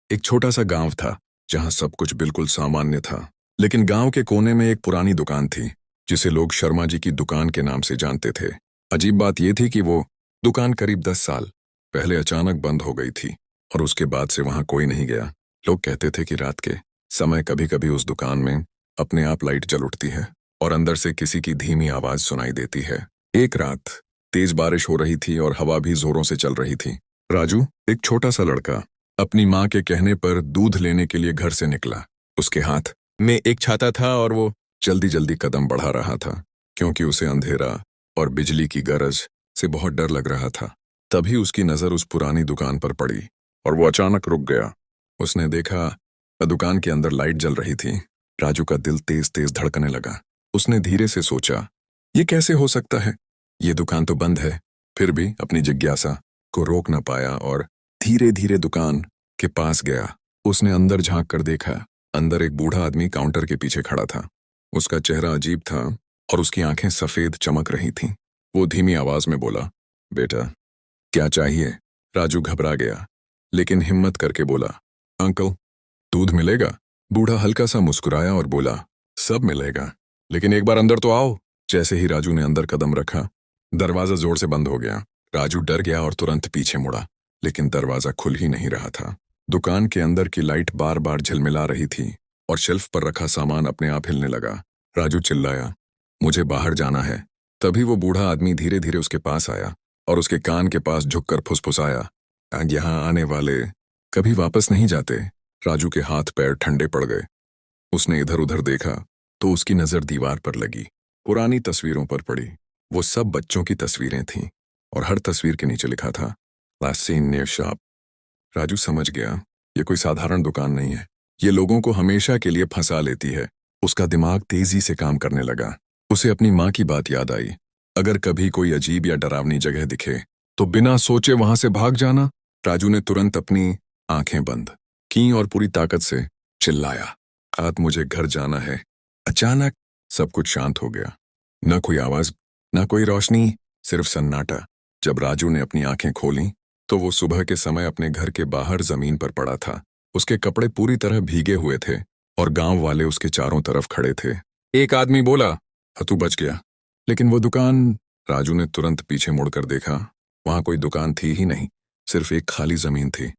एक छोटा सा गांव था जहां सब कुछ बिल्कुल सामान्य था। लेकिन गांव के कोने में एक पुरानी दुकान थी जिसे लोग शर्मा जी की दुकान के नाम से जानते थे। अजीब बात यह थी कि वो दुकान करीब 10 साल पहले अचानक बंद हो गई थी और उसके बाद से वहां कोई नहीं गया। लोग कहते थे कि रात के समय कभी कभी उस दुकान में अपने आप लाइट जल उठती है और अंदर से किसी की धीमी आवाज सुनाई देती है। एक रात तेज बारिश हो रही थी और हवा भी जोरों से चल रही थी। राजू, एक छोटा सा लड़का, अपनी माँ के कहने पर दूध लेने के लिए घर से निकला। उसके हाथ में एक छाता था और वो जल्दी जल्दी कदम बढ़ा रहा था क्योंकि उसे अंधेरा और बिजली की गरज से बहुत डर लग रहा था। तभी उसकी नजर उस पुरानी दुकान पर पड़ी और वो अचानक रुक गया। उसने देखा दुकान के अंदर लाइट जल रही थी। राजू का दिल तेज तेज धड़कने लगा। उसने धीरे से सोचा, ये कैसे हो सकता है? ये दुकान तो बंद है। फिर भी अपनी जिज्ञासा को रोक न पाया और धीरे धीरे दुकान के पास गया। उसने अंदर झांक कर देखा। अंदर एक बूढ़ा आदमी काउंटर के पीछे खड़ा था। उसका चेहरा अजीब था और उसकी आंखें सफेद चमक रही थीं। वो धीमी आवाज में बोला, बेटा, क्या चाहिए? राजू घबरा गया लेकिन हिम्मत करके बोला, अंकल, दूध मिलेगा? बूढ़ा हल्का सा मुस्कुराया और बोला, सब मिलेगा, लेकिन एक बार अंदर तो आओ। जैसे ही राजू ने अंदर कदम रखा, दरवाजा जोर से बंद हो गया। राजू डर गया और तुरंत पीछे मुड़ा, लेकिन दरवाजा खुल ही नहीं रहा था। दुकान के अंदर की लाइट बार बार झिलमिला रही थी और शेल्फ पर रखा सामान अपने आप हिलने लगा। राजू चिल्लाया, मुझे बाहर जाना है। तभी वो बूढ़ा आदमी धीरे धीरे उसके पास आया और उसके कान के पास झुककर फुसफुसाया, यहाँ आने वाले कभी वापस नहीं जाते। राजू के हाथ पैर ठंडे पड़ गए। उसने इधर उधर देखा तो उसकी नजर दीवार पर लगी। पुरानी तस्वीरों पर पड़ी। वो सब बच्चों की तस्वीरें थीं और हर तस्वीर के नीचे लिखा था, last seen near shop. Raju समझ गया, ये कोई साधारण दुकान नहीं है। ये लोगों को हमेशा के लिए फंसा लेती है। उसका दिमाग तेजी से काम करने लगा। उसे अपनी माँ की बात याद आई, अगर कभी कोई अजीब या डरावनी जगह दिखे तो बिना सोचे वहां से भाग जाना। राजू ने तुरंत अपनी आंखें बंद की और पूरी ताकत से चिल्लाया, आज मुझे घर जाना है। अचानक सब कुछ शांत हो गया। न कोई आवाज, न कोई रोशनी, सिर्फ सन्नाटा। जब राजू ने अपनी आंखें खोलीं तो वो सुबह के समय अपने घर के बाहर जमीन पर पड़ा था। उसके कपड़े पूरी तरह भीगे हुए थे और गांव वाले उसके चारों तरफ खड़े थे। एक आदमी बोला, तू बच गया। लेकिन वो दुकान? राजू ने तुरंत पीछे मुड़कर देखा। वहां कोई दुकान थी ही नहीं, सिर्फ एक खाली जमीन थी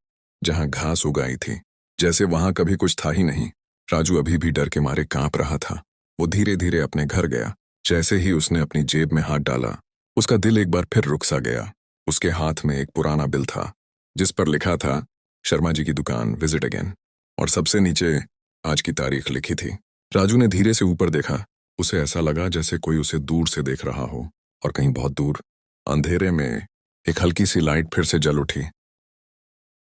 जहां घास उगाई थी, जैसे वहां कभी कुछ था ही नहीं। राजू अभी भी डर के मारे कांप रहा था। वो धीरे धीरे अपने घर गया। जैसे ही उसने अपनी जेब में हाथ डाला, उसका दिल एक बार फिर रुक सा गया। उसके हाथ में एक पुराना बिल था जिस पर लिखा था, शर्मा जी की दुकान, विजिट अगेन, और सबसे नीचे आज की तारीख लिखी थी। राजू ने धीरे से ऊपर देखा। उसे ऐसा लगा जैसे कोई उसे दूर से देख रहा हो और कहीं बहुत दूर अंधेरे में एक हल्की सी लाइट फिर से जल उठी।